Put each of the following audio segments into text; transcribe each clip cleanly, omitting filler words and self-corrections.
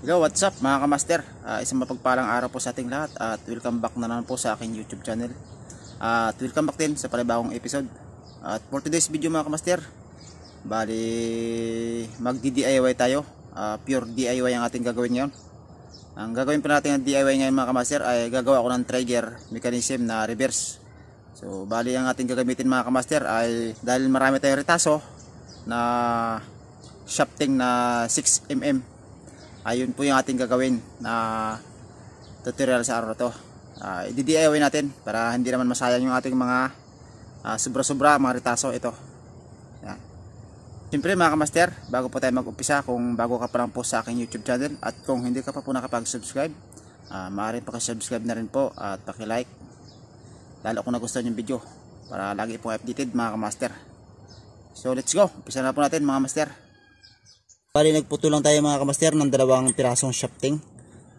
Hello, what's up mga kamaster? Isang mapagpalang araw po sa ating lahat at welcome back na naman po sa aking YouTube channel. At welcome back din sa panibagong episode. At for today's video mga kamaster, bali mag-DIY tayo. Pure DIY ang ating gagawin ngayon. Ang gagawin pa natin ng DIY ngayon mga kamaster ay gagawa ko ng trigger mechanism na reverse. So bali ang ating gagamitin mga kamaster ay dahil marami tayong retaso na shafting na 6mm. Ayun po yung ating gagawin na tutorial sa araw na to. I-DIY natin para hindi naman masayang yung ating mga sobra-sobra mga retaso ito. Yan. Siyempre mga kamaster, bago po tayo mag-umpisa, kung bago ka pa lang po sa aking YouTube channel at kung hindi ka pa po nakapag-subscribe, maaaring pakisubscribe na rin po at pakilike lalo kung nagustuhan yung video para lagi pong updated mga kamaster. So let's go, umpisa na po natin mga master. Bali nagputo lang tayo mga kamaster ng dalawang pirasong shafting.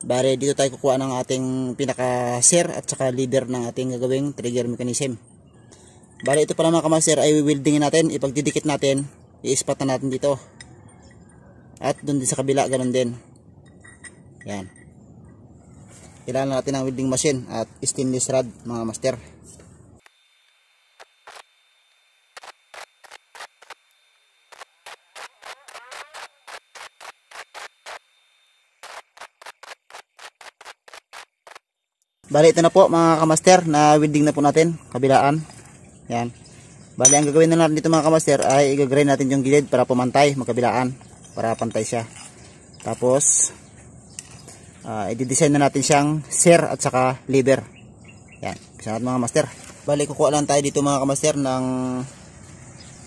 Bali dito tayo kukuha ng ating pinaka sear at saka leader ng ating gagawing trigger mechanism. Bali ito pala mga kamaster ay wieldingin natin, ipagdidikit natin, i-spot na natin dito. At doon din sa kabila ganoon din. Yan. Kailangan natin ng welding machine at stainless rod mga master. Bali ito na po mga kamaster, na welding na po natin kabilaan. Yan. Bali ang gagawin na natin dito mga kamaster ay i-grind natin yung gilid para pumantay magkabilaan, para pantay siya. Tapos i-design na natin siyang sear at saka lever. Yan, bisa natin mga master. Bali kukuha lang tayo dito mga kamaster ng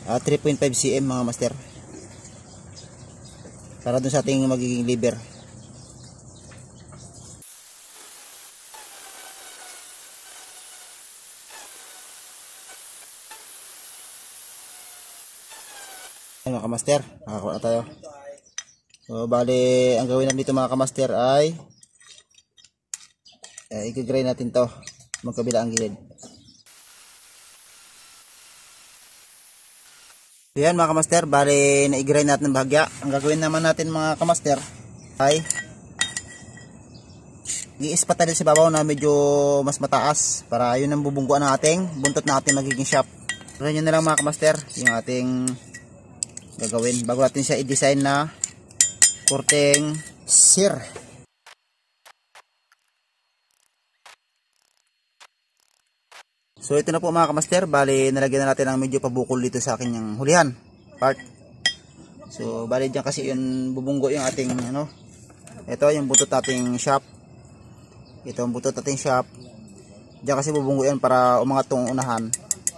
3.5 cm mga master. Para dun sa ating magiging lever. Mga kamaster, nakakuha na tayo. So bali ang gawin natin dito mga kamaster ay i-grind natin to magkabila ang gilid. So yan mga kamaster, bali na-grind natin bahagya. Ang gagawin naman natin mga kamaster ay i-ispat natin sa babaw na medyo mas mataas para yun ang bubungguan ng ating buntot na ating magiging shaft. So yun na lang mga kamaster yung ating gagawin bago natin siya i-design na korteng sear. So ito na po mga kamaster, bali nalagyan na natin ng medyo pabukol dito sa akin yung hulihan part. So bali dyan kasi yun bubunggo yung ating ano, ito yung butot nating shaft, ito ang butot nating shaft dyan kasi bubunggo yan para umangat tong unahan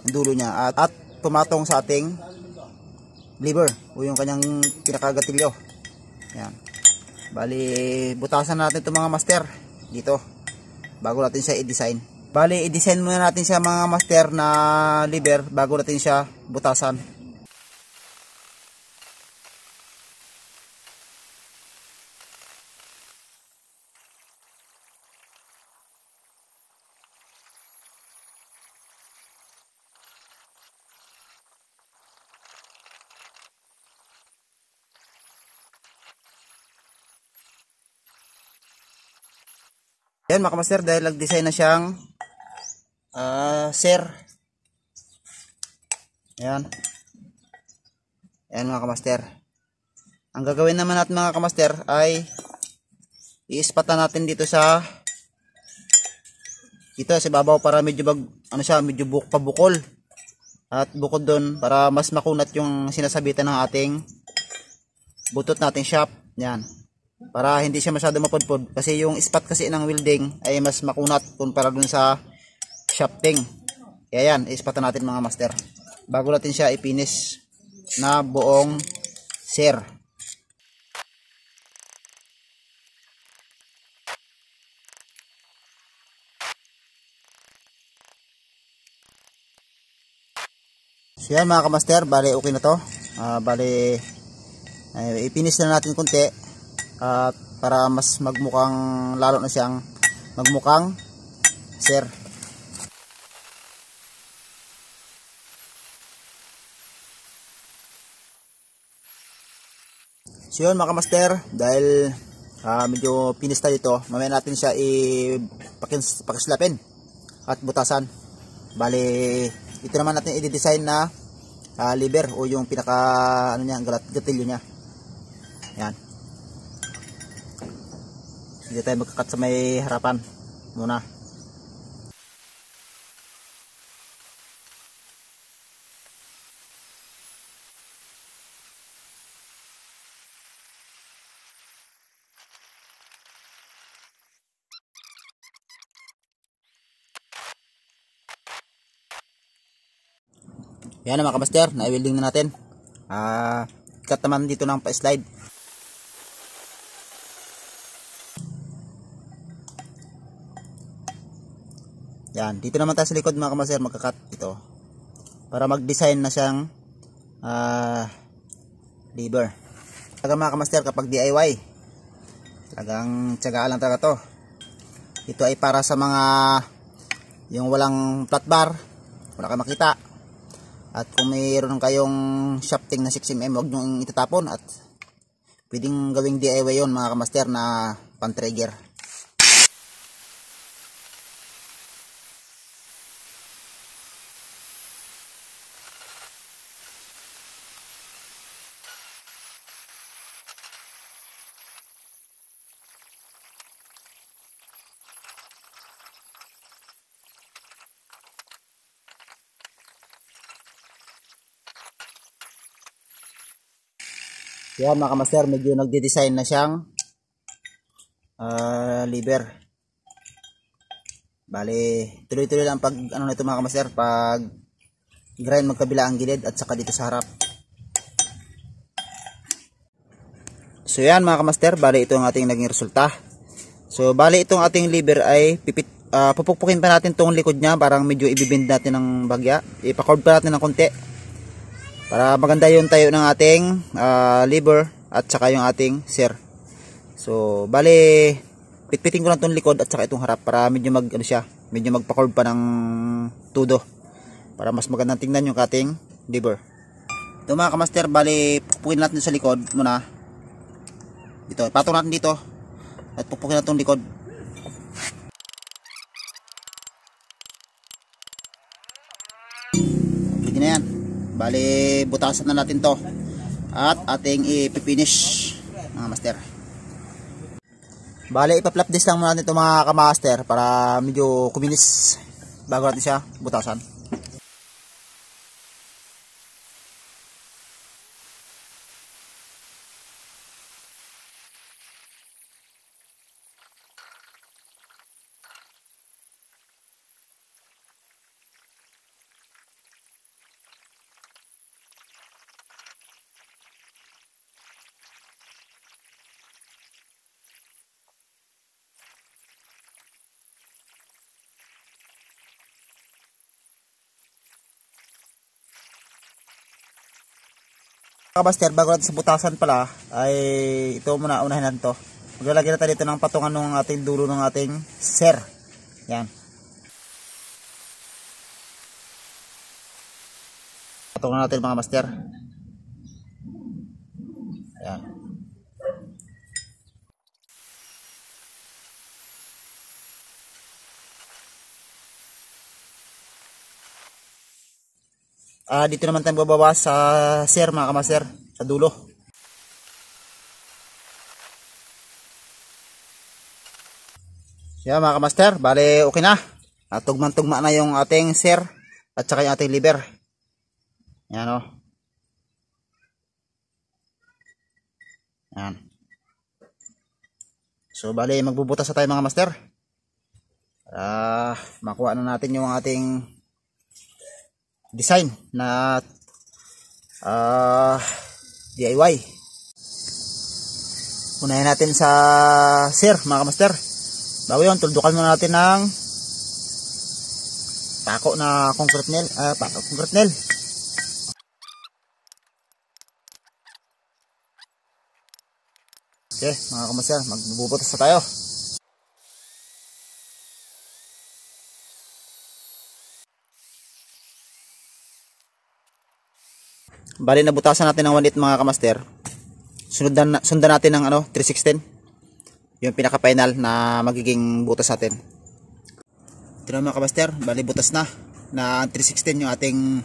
yung dulo niya at pumatong sa ating lever o yung kanyang pinakagatilyo. Yan. Bali butasan natin itong mga master dito bago natin siya i-design. Bali i-design muna natin siya mga master na lever bago natin siya butasan. Yan mga kamaster, dahil nag-design na siyang sear. Yan. Yan mga kamaster. Ang gagawin naman natin mga kamaster ay i-ispatan natin dito sa babaw para medyo medyo pabukol. At bukod doon para mas makunat yung sinasabitan ng ating butot nating shaft. Yan. Para hindi siya masyado mapudpud kasi yung spot kasi ng welding ay mas makunat kumpara dun sa shafting. Kaya yan, ispatan natin mga master bago natin siya i-finish na buong sear. So yan mga kamaster, bali okay na to. Bali i-finish na natin konti. At para mas magmukhang lalo na siyang magmukhang sear. So yun mga master, dahil medyo pinista dito. Mamaya natin siya pakislapin at butasan. Bali, ito naman natin i-design na lever o yung pinaka ano niya, gatilyo niya. Yan. Hindi tayo magkakat sa may harapan muna. Yan na mga kamaster, na-welding na natin. Cut naman dito ng pa-slide. Yan, dito naman tayo sa likod mga kamaster, magka-cut ito. Para mag-design na siyang lever. Talaga mga kamaster, kapag DIY, talagang tiyagaan lang talaga to. Ito ay para sa mga yung walang flat bar, wala kang makita. At kung mayroon kayong shafting na 6mm, huwag nyo itatapon. At pwedeng gawing DIY yon mga kamaster na pan-trigger. Yan mga kamaster, medyo nagde-design na siyang lever. Bali, tuloy-tuloy lang pag ano nito mga kamaster, pag grind magkabila ang gilid at saka dito sa harap. So yan mga kamaster, bali ito ang ating naging resulta. So bali itong ating lever ay pupukpukin pa natin tong likod niya, parang medyo ibibend natin ng bagya. Ipa-curve pa natin ng konti. Para maganda yung tayo ng ating lever at saka yung ating sear. So, bali, pitpitin ko lang itong likod at saka itong harap para medyo medyo magpa-curve pa ng tudo. Para mas magandang tingnan yung ating lever. Ito mga kamaster, bali, pupukin natin sa likod muna. Dito, ipatong natin dito at pupukin natin itong likod. Pwede na yan. Bali, butasan na natin to at ating ipipinish mga master. Bali, ipa-flap dish lang muna natin ito mga kamaster para medyo kuminis bago natin siya butasan. Kabaster, bago natin sa butasan pala ay ito muna, unahin natin to. Maglalagay natin dito ng patungan ng ating dulo ng ating sear. Yan, patungan natin mga master. Yan. Dito naman tayo bababa sa sear mga kamaster, sa dulo. Yan mga kamaster, bale okay na. Tugma-tugma na yung ating sear at saka yung ating lever. Yan o. Yan. So bale magbubutas na tayo mga master. Makuha na natin yung ating design na DIY. Unahin natin sa sear mga master. Bago yun, tuldukan muna natin ng pako na concrete nail. Concrete nail. Okay mga kamaster, magbubutas na tayo. Bali nabutasan natin ng 1/8 mga kamaster. Sundan natin ng 316 yung pinaka final na magiging butas natin. Ito na mga kamaster, bali butas na 316 yung ating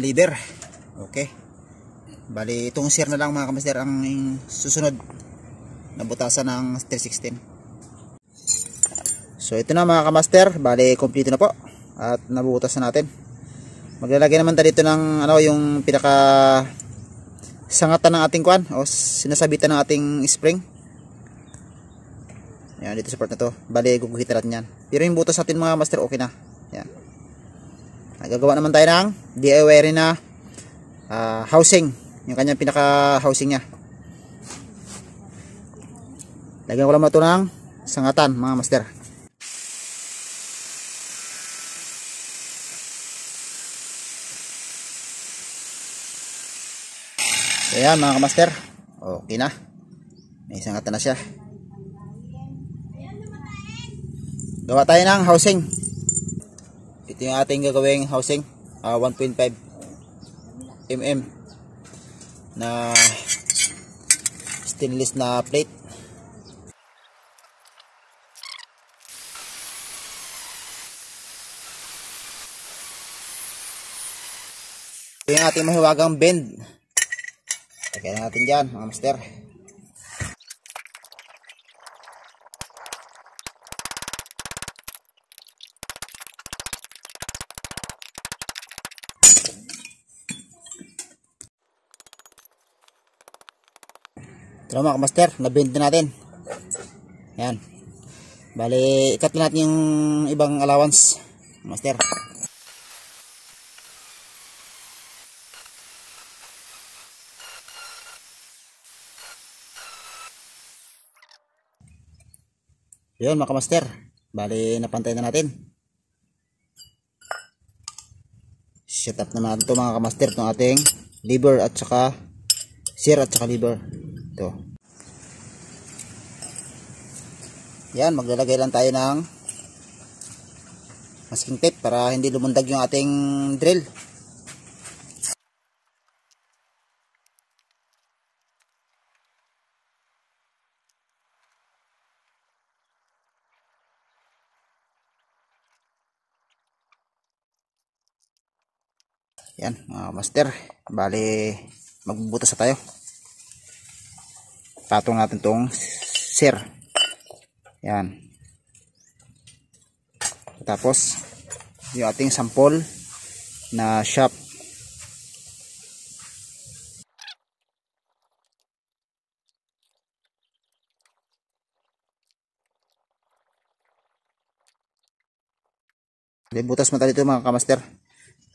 lever. Okay, bali itong sear na lang mga kamaster ang susunod na butasan ng 316. So ito na mga kamaster, bali kompleto na po at nabubutas na natin. Maglalagay naman tayo dito ng yung pinaka sangatan ng ating kuan o sinasabitan ng ating spring. Yan, dito sa part na to. Bali, guguhitan natin yan. Pero yung butas natin mga master, okay na. Yan. Nagagawa naman tayo ng DIY rin na housing. Yung kanyang pinaka housing nya. Lagyan ko lang ito ng sangatan mga master. Ayan mga kamaster, okay na, may sangatan na siya. Gawa tayo ng housing. Ito yung ating gagawing housing, 1.5 mm na stainless na plate. Ito yung ating mahiwagang bend. Lagyan natin dyan mga master. Ito mga master, na-bend na natin. Yan. Bali, ikat na natin yung ibang allowance master. Yun mga master, bali napantay na natin. Set up na natin ito mga kamaster, itong ating lever at saka sear at saka lever. Ito. Yan, maglalagay lang tayo ng masking tape para hindi lumundag yung ating drill. Yan mga master, bali magbubutas na tayo. Patong natin tong sear. Yan. Tapos yung ating sample na shaft. Butas mo tayo dito mga kamaster.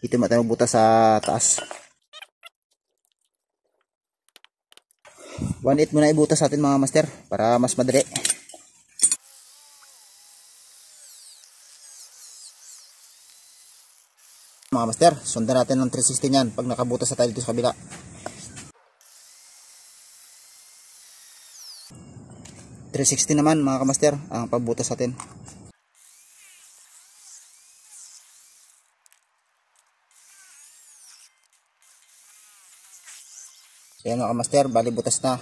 Dito mo tayo butas sa taas. 1/8 muna ibutas sa atin mga master para mas madali. Mga master, sundan natin ng 360 yan pag nakabutas na tayo dito sa kabila. $360 naman mga kamaster ang pagbutas natin. So yan mga kamaster, bali butas na.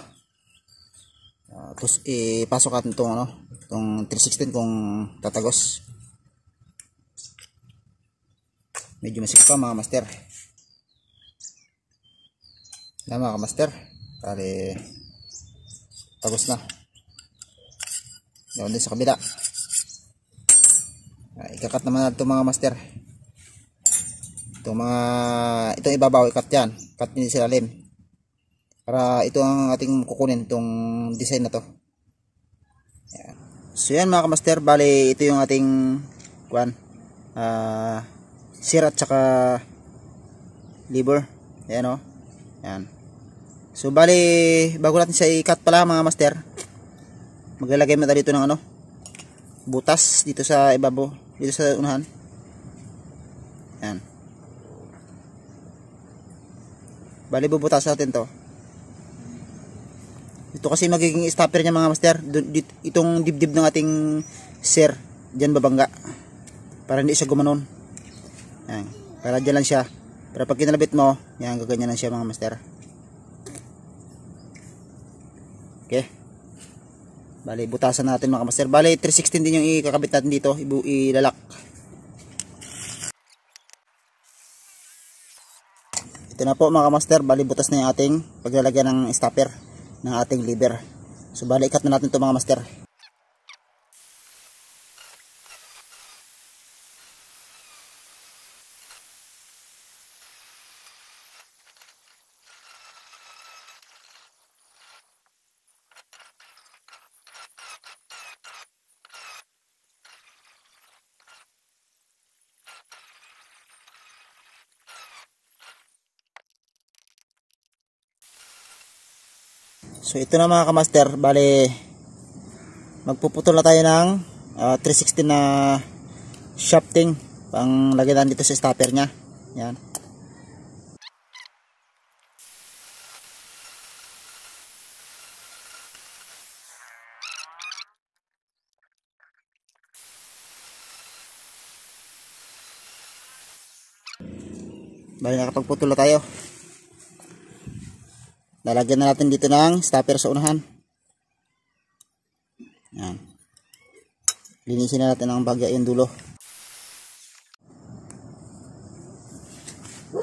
Tapos ipasok natin itong 316 kung tatagos. Medyo masikip pa mga master. Yan mga kamaster, bali tagos na. Gawin din sa kabila. Ikakat naman natin mga master. Itong ibabaw, ikat yan. Cut nyo sa ilalim. Para ito ang ating kukunin, itong design na to. Yan. So yan mga kamaster, bali ito yung ating sear at saka lever. Yan o. Yan. So bali bago natin siya i-cut pala mga master, maglalagay mo tayo dito ng butas dito sa ibabaw, dito sa unahan. Yan. Bali bubutas natin to. Ito kasi magiging stopper niya mga master. Itong dibdib ng ating sear, diyan babangga. Para hindi siya gumanon. Yan. Para diyan lang siya. Para pag kinalabit mo, yan, gaganyan lang siya mga master. Okay. Bali butasan natin mga kamaster. Bali 316 din yung ikakabit natin dito, ilalak. Ito na po mga kamaster, bali butas na yung ating paglalagyan ng stopper ng ating lever. So bali ikat na natin ito mga master. So ito na mga kamaster, bali magpuputol na tayo ng 316 na shafting pang lagyan dito sa stopper nya. Yan. Bali nakapagputol na tayo. Lalagyan na natin dito ng stopper sa unahan. Yan. Linisin na natin ang bagya yung dulo.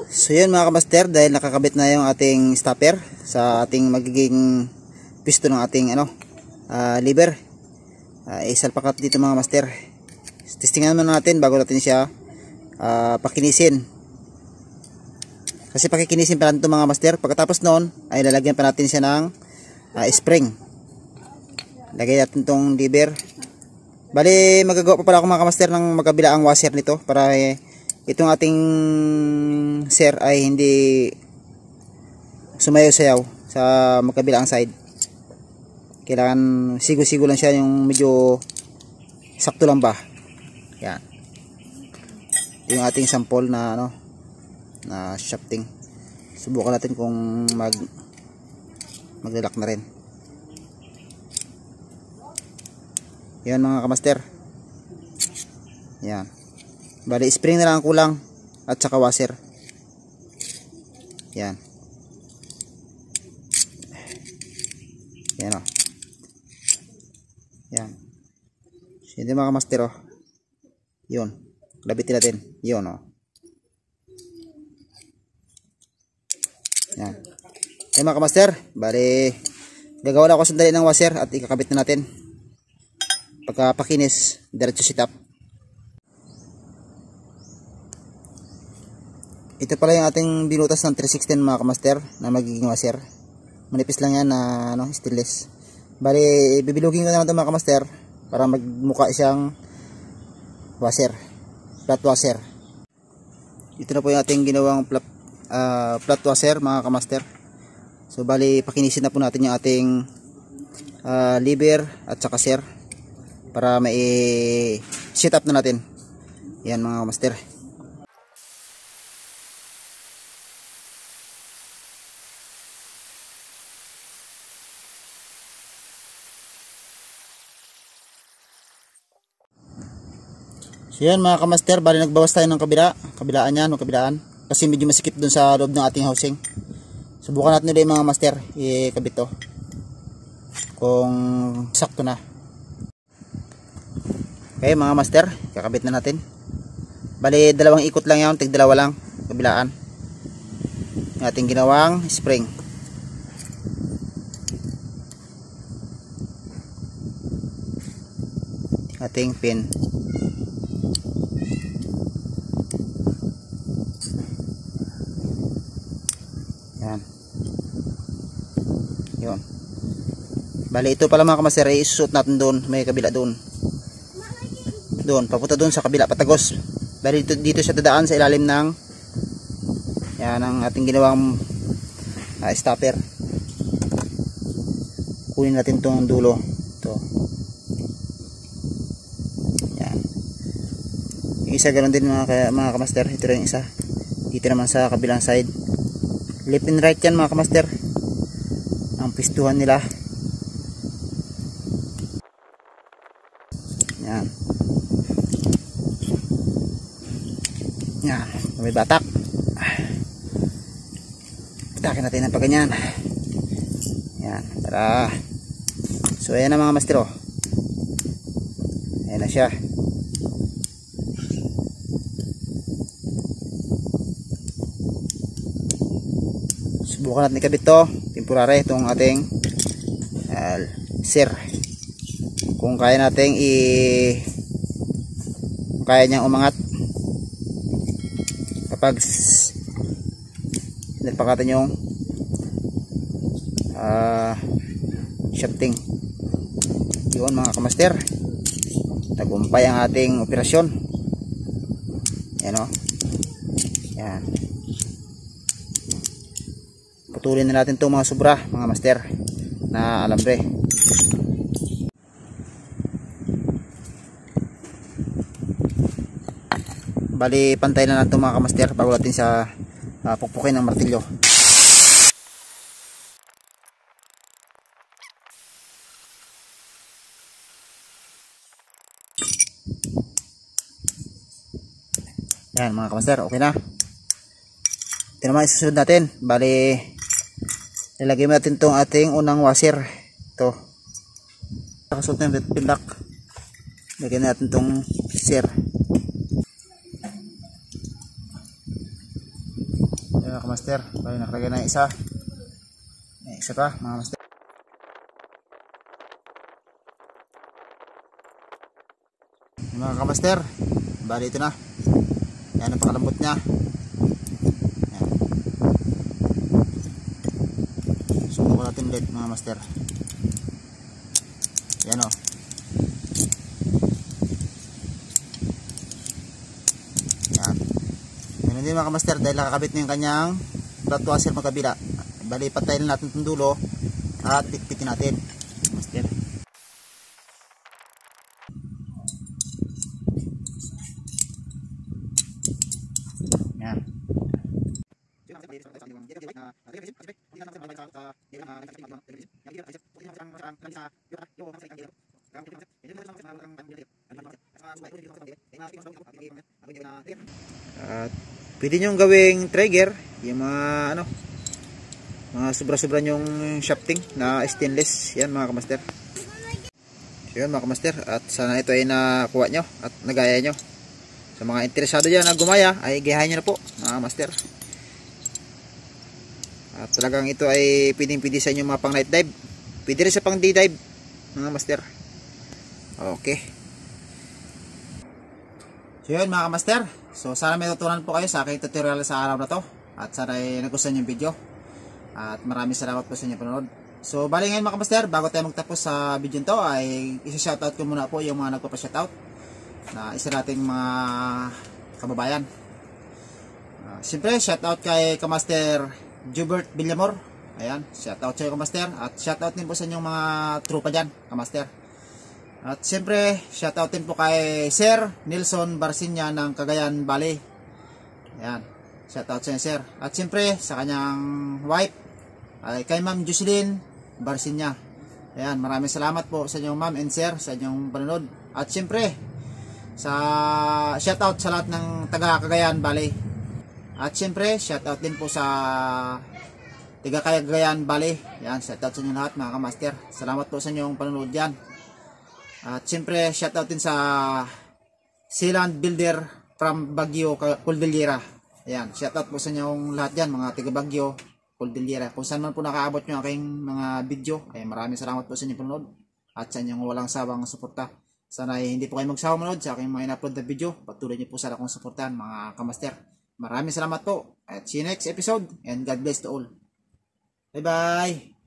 So yun mga kamaster, dahil nakakabit na yung ating stopper sa ating magiging piston ng ating lever. Isalpakat dito mga master. Testingan muna natin bago natin siya pakinisin. Kasi pakikinisin pa natin ito mga master. Pagkatapos noon ay lalagyan pa natin siya ng spring. Lagay natin itong lever. Bali magagawa pa pala ako mga master ng magkabila ang washer nito para itong ating sir ay hindi sumayaw-sayaw sa magkabilang side. Kailangan sigo-sigo lang siya, yung medyo sakto lang ba. Yan. Yung ating sample na na shafting. Subukan natin kung maglalak na rin. Yan mga kamaster. Yan. Bali spring na lang ang kulang at saka washer. Yan. Yan o. Yan. So, yun mga kamaster o. Yun. Labitin natin. Yun o. Yan. Yan mga kamaster, bali gagawa na ako sandali ng washer at ikakabit na natin. Pagkapakinis, diretso sit up. Ito pala yung ating binutas ng 316 mga kamaster na magiging washer. Manipis lang yan na stainless. Bali bibilugin ko na ito mga kamaster para magmukha siyang washer, flat washer. Ito na po yung ating ginawang flat washer mga kamaster. So bali pakinisin na po natin yung ating lever at saka sir para may set up na natin. Yan mga kamaster. So yan mga kamaster, bali nagbawas tayo ng kabilaan yan, kabilaan. Kasi medyo masikip dun sa loob ng ating housing. Subukan natin ulit mga master, ikabit to kung sakto na. Okay mga master, kakabit na natin. Bali dalawang ikot lang yan, tig-dalawa lang kabilaan. Yung ating ginawang spring. Ating pin. Yan. Yun. Bali ito pala mga kamaster, isusuot natin doon, may kabila doon. Doon, papunta doon sa kabila, patagos. Bali dito siya dadaan sa ilalim ng yan ang ating ginawang stopper. Kunin natin tong dulo. Ito. Yan. Yung isa ganoon din mga kamaster, ito rin isa. Dito naman sa kabilang side. Left and right yan mga kamaster ang pistuhan nila. Yan. Yan. May batak. Patakin natin ng pagganyan. Yan. Tara. So ayan na mga master, oh. Ayan na siya. Subukan natin ikabit to, temporary, itong ating sir. Kung kaya nating kung kaya niyang umangat kapag nilpakatan yung shafting. Yun mga kamaster, tagumpay ang ating operasyon. Yan, o. Yan, putulin na natin itong mga sobra mga master na alambre. Bali pantay na natin mga kamaster bago natin sa pukpukin ng martilyo. Yan mga kamaster, okay na. Ito naman isusunod natin. Bali ilagay mo natin itong ating unang washer. Ito, nakasuot na yung pinlock. Lagyan natin itong sir. Yan mga kamaster, bali nakalagay na isa. May isa pa mga kamaster. Yan mga kamaster, bali ito na. Yan ang pakalambot niya. Yan. Subukan natin ulit mga master. Yan, o. Yan. Yan din mga master, dahil nakakabit na yung kanyang flat washer magkabila. Bali patayin natin itong dulo at pitpitin natin master. Yan. At pwede nyo gawing trigger yung mga mga sobra-sobra nyong shafting na stainless. Yan mga kamaster. So yun mga kamaster, at sana ito ay nakuha nyo at nagaya nyo. Sa mga interesado dyan na gumaya, ay gayahin nyo na po mga master. At talagang ito ay pwedeng-pwede sa inyo mga pang night dive. Pwede rin sa pang day dive mga master. Okay. So yun mga master. So sana may tutunan po kayo sa aking tutorial sa araw na to. At sana ay nagustuhan yung video. At maraming salamat po sa inyo panonood. So bali ngayon mga master, bago tayo magtapos sa video nito, ay isa-shoutout ko muna po yung mga nagpapa-shoutout na isa nating mga kababayan. Siyempre shoutout kay Kamaster Jubert Villamor. Ayan, shoutout sa iyo Kamaster. At shoutout din po sa inyong mga trupa dyan Kamaster. At siyempre shoutout din po kay Sir Nelson Barsinya ng Cagayan Valley. Ayan, shoutout sa inyo sir. At siyempre sa kanyang wife ay kay Ma'am Jocelyn Barsinya. Ayan, maraming salamat po sa inyong ma'am and sir sa inyong panonood. At siyempre sa shoutout sa lahat ng taga Cagayan Valley. At siyempre shoutout din po sa taga Cagayan Valley. Yan, shoutout sa inyo lahat mga kamaster. Salamat po sa inyong panonood dyan. At siyempre shoutout din sa Sealand Builder from Baguio, Cordillera. Ayan, shoutout po sa inyong lahat dyan mga taga Baguio, Cordillera. Kung saan man po nakaabot nyo aking mga video, ay maraming salamat po sa inyong panonood at sa inyong walang sawang suporta. Sana ay hindi po kayo magsawa manood sa aking mga in-upload na video. Patuloy niyo po sana akong suportahan mga kamaster. Maraming salamat po at see you next episode and God bless to all. Bye bye!